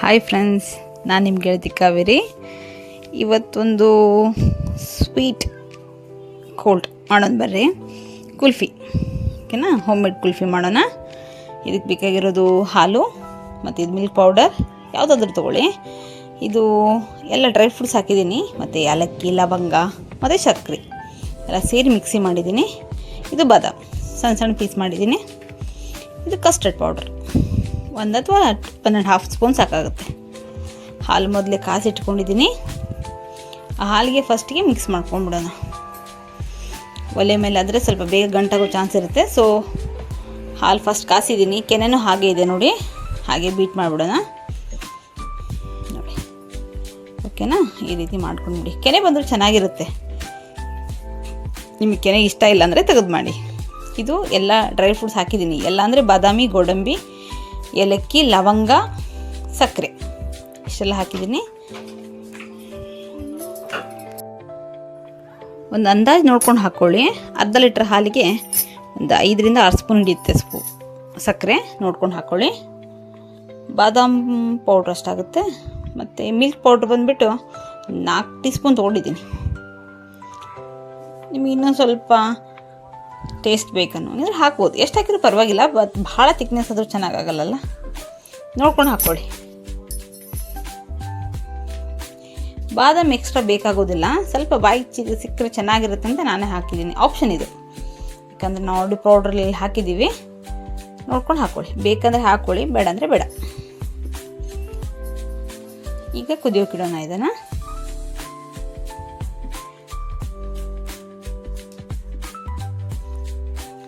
Hi friends, ನಾನು ನಿಮ್ಮ ಗೆಳತಿ ಕಾವೇರಿ. ಇವತ್ತೊಂದು ಸ್ವೀಟ್ ಕೋಲ್ಡ್ ಮಾಡೋಣ ಬರ್ರಿ. ಕುಲ್ಫಿ, ಓಕೆನಾ? ಹೋಮ್ ಮೇಡ್ ಕುಲ್ಫಿ ಮಾಡೋಣ. ಇದಕ್ಕೆ ಬೇಕಾಗಿರೋದು ಹಾಲು ಮತ್ತು ಇದು ಮಿಲ್ಕ್ ಪೌಡರ್, ಯಾವುದಾದ್ರೂ ತೊಗೊಳ್ಳಿ. ಇದು ಎಲ್ಲ ಡ್ರೈ ಫ್ರೂಟ್ಸ್ ಹಾಕಿದ್ದೀನಿ, ಮತ್ತು ಏಲಕ್ಕಿ, ಲವಂಗ ಮತ್ತು ಸಕ್ಕರೆ ಎಲ್ಲ ಸೇರಿ ಮಿಕ್ಸಿ ಮಾಡಿದ್ದೀನಿ. ಇದು ಬಾದಾಮ್ ಸಣ್ಣ ಸಣ್ಣ ಪೀಸ್ ಮಾಡಿದ್ದೀನಿ. ಇದು ಕಸ್ಟರ್ಡ್ ಪೌಡರ್ 1 ಅಥವಾ 1.5 ಸ್ಪೂನ್ ಸಾಕಾಗುತ್ತೆ. ಹಾಲು ಮೊದಲೇ ಕಾಸಿಟ್ಕೊಂಡಿದ್ದೀನಿ. ಆ ಹಾಲಿಗೆ ಫಸ್ಟಿಗೆ ಮಿಕ್ಸ್ ಮಾಡ್ಕೊಂಡ್ಬಿಡೋಣ. ಒಲೆ ಮೇಲೆ ಆದರೆ ಸ್ವಲ್ಪ ಬೇಗ ಗಂಟಾಗೋ ಚಾನ್ಸ್ ಇರುತ್ತೆ. ಸೊ ಹಾಲು ಫಸ್ಟ್ ಕಾಸಿದ್ದೀನಿ, ಕೆನೆನೂ ಹಾಗೆ ಇದೆ ನೋಡಿ, ಹಾಗೆ ಬೀಟ್ ಮಾಡಿಬಿಡೋಣ ನೋಡಿ. ಓಕೆನಾ? ಈ ರೀತಿ ಮಾಡ್ಕೊಂಡ್ಬಿಡಿ. ಕೆನೆ ಬಂದರೂ ಚೆನ್ನಾಗಿರುತ್ತೆ. ನಿಮಗೆ ಕೆನೆ ಇಷ್ಟ ಇಲ್ಲ ಅಂದರೆ ತೆಗೆದು ಮಾಡಿ. ಇದು ಎಲ್ಲ ಡ್ರೈ ಫ್ರೂಟ್ಸ್ ಹಾಕಿದ್ದೀನಿ. ಎಲ್ಲ ಅಂದರೆ ಬಾದಾಮಿ, ಗೋಡಂಬಿ, ಏಲಕ್ಕಿ, ಲವಂಗ, ಸಕ್ಕರೆ ಇಷ್ಟೆಲ್ಲ ಹಾಕಿದ್ದೀನಿ. ಒಂದು ಅಂದಾಜು ನೋಡ್ಕೊಂಡು ಹಾಕ್ಕೊಳ್ಳಿ. ಅರ್ಧ ಲೀಟ್ರ್ ಹಾಲಿಗೆ ಒಂದು 5ರಿಂದ 6 ಸ್ಪೂನ್ ಹಿಡಿಯುತ್ತೆ ಸಕ್ಕರೆ ನೋಡ್ಕೊಂಡು ಹಾಕ್ಕೊಳ್ಳಿ. ಬಾದಾಮ್ ಪೌಡ್ರ್ ಅಷ್ಟಾಗುತ್ತೆ. ಮತ್ತು ಮಿಲ್ಕ್ ಪೌಡ್ರ್ ಬಂದುಬಿಟ್ಟು 4 ಟೀ ಸ್ಪೂನ್ ತೊಗೊಂಡಿದ್ದೀನಿ. ನಿಮಗೆ ಇನ್ನೂ ಸ್ವಲ್ಪ ಟೇಸ್ಟ್ ಬೇಕನ್ನೋ ಅಂದರೆ ಹಾಕ್ಬೋದು. ಎಷ್ಟು ಹಾಕಿದ್ರೂ ಪರವಾಗಿಲ್ಲ, ಬಟ್ ಭಾಳ ತಿಕ್ನೆಸ್ ಆದರೂ ಚೆನ್ನಾಗಾಗಲ್ಲ. ನೋಡ್ಕೊಂಡು ಹಾಕ್ಕೊಳ್ಳಿ. ಬಾದಾಮ್ ಎಕ್ಸ್ಟ್ರಾ ಬೇಕಾಗೋದಿಲ್ಲ, ಸ್ವಲ್ಪ ಬಾಯಿ ಸಿಕ್ಕರೆ ಚೆನ್ನಾಗಿರುತ್ತೆ ಅಂತ ನಾನೇ ಹಾಕಿದ್ದೀನಿ. ಆಪ್ಷನ್ ಇದು, ಯಾಕಂದರೆ ನಾವು ಆಲ್ರೆಡಿ ಪೌಡ್ರಲ್ಲಿ ಹಾಕಿದ್ದೀವಿ. ನೋಡ್ಕೊಂಡು ಹಾಕ್ಕೊಳ್ಳಿ. ಬೇಕಂದರೆ ಹಾಕ್ಕೊಳ್ಳಿ, ಬೇಡ ಅಂದರೆ ಬೇಡ. ಈಗ ಕುದಿಯೋಕಿಡೋಣ ಇದನ್ನು.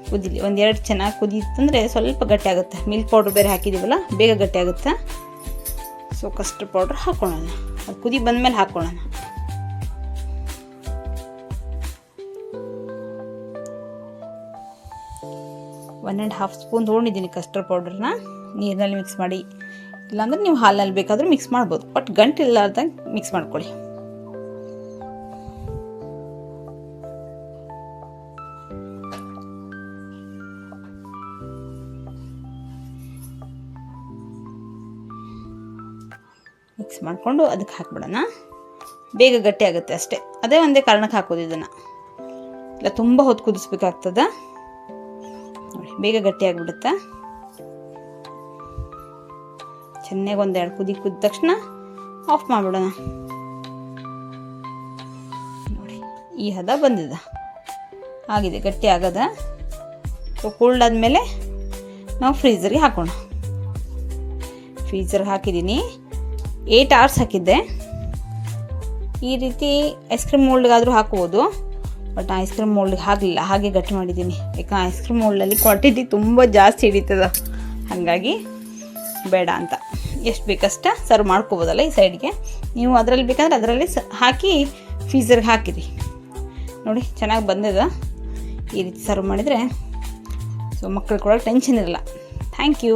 ಕುದಿಲಿ, 1-2 ಚೆನ್ನಾಗಿ ಕುದೀತಂದರೆ ಸ್ವಲ್ಪ ಗಟ್ಟಿ ಆಗುತ್ತೆ. ಮಿಲ್ಕ್ ಪೌಡ್ರ್ ಬೇರೆ ಹಾಕಿದ್ದೀವಲ್ಲ, ಬೇಗ ಗಟ್ಟಿ ಆಗುತ್ತೆ. ಸೊ ಕಸ್ಟರ್ಡ್ ಪೌಡ್ರ್ ಹಾಕ್ಕೊಳ್ಳೋಣ. ಅದು ಕುದಿ ಬಂದಮೇಲೆ ಹಾಕ್ಕೊಳ್ಳೋಣ. ಒನ್ ಆ್ಯಂಡ್ ಹಾಫ್ ಸ್ಪೂನ್ ತೊಗೊಂಡಿದ್ದೀನಿ ಕಸ್ಟರ್ಡ್ ಪೌಡ್ರನ್ನ. ನೀರಿನಲ್ಲಿ ಮಿಕ್ಸ್ ಮಾಡಿ, ಇಲ್ಲಾಂದರೆ ನೀವು ಹಾಲಿನಲ್ಲಿ ಬೇಕಾದರೂ ಮಿಕ್ಸ್ ಮಾಡ್ಬೋದು. ಬಟ್ ಗಂಟಿಲ್ಲಾರ್ದಂಗೆ ಮಿಕ್ಸ್ ಮಾಡ್ಕೊಳ್ಳಿ. ಮಿಕ್ಸ್ ಮಾಡಿಕೊಂಡು ಅದಕ್ಕೆ ಹಾಕ್ಬಿಡೋಣ. ಬೇಗ ಗಟ್ಟಿ ಆಗುತ್ತೆ ಅಷ್ಟೇ. ಅದೇ ಒಂದೇ ಕಾರಣಕ್ಕೆ ಹಾಕೋದು ಇದನ್ನು. ಇಲ್ಲ ತುಂಬ ಹೊತ್ತು ಕುದಿಸ್ಬೇಕಾಗ್ತದೆ ನೋಡಿ, ಬೇಗ ಗಟ್ಟಿ ಆಗಿಬಿಡುತ್ತೆ. ಚೆನ್ನಾಗಿ 1-2 ಕುದಿದ ತಕ್ಷಣ ಆಫ್ ಮಾಡಿಬಿಡೋಣ ನೋಡಿ. ಈ ಹದ ಬಂದಿದೆ, ಆಗಿದೆ, ಗಟ್ಟಿ ಆಗದ. ಸೊ ಕೋಲ್ಡ್ ಆದಮೇಲೆ ನಾವು ಫ್ರೀಝರ್ಗೆ ಹಾಕೋಣ. ಫ್ರೀಝರ್ಗೆ ಹಾಕಿದ್ದೀನಿ. 8 hours ಹಾಕಿದ್ದೆ. ಈ ರೀತಿ ಐಸ್ ಕ್ರೀಮ್ ಮೋಲ್ಡ್ಗಾದರೂ ಹಾಕ್ಬೋದು, ಬಟ್ ಐಸ್ ಕ್ರೀಮ್ ಮೋಲ್ಡ್ಗೆ ಹಾಕಲಿಲ್ಲ, ಹಾಗೆ ಗಟ್ಟಿ ಮಾಡಿದ್ದೀನಿ. ಯಾಕಂದ್ರೆ ಐಸ್ ಕ್ರೀಮ್ ಮೋಲ್ಡಲ್ಲಿ ಕ್ವಾಂಟಿಟಿ ತುಂಬ ಜಾಸ್ತಿ ಹಿಡಿತದ, ಹಾಗಾಗಿ ಬೇಡ ಅಂತ. ಎಷ್ಟು ಬೇಕಷ್ಟ ಸರ್ವ್ ಮಾಡ್ಕೋಬೋದಲ್ಲ ಈ ಸೈಡ್ಗೆ. ನೀವು ಅದರಲ್ಲಿ ಬೇಕಂದ್ರೆ ಅದರಲ್ಲಿ ಹಾಕಿ ಫ್ರೀಝರ್ಗೆ ಹಾಕಿರಿ ನೋಡಿ. ಚೆನ್ನಾಗಿ ಬಂದಿದೆ. ಈ ರೀತಿ ಸರ್ವ್ ಮಾಡಿದರೆ ಸೊ ಮಕ್ಕಳು ಕೂಡ ಟೆನ್ಷನ್ ಇರಲ್ಲ. Thank you.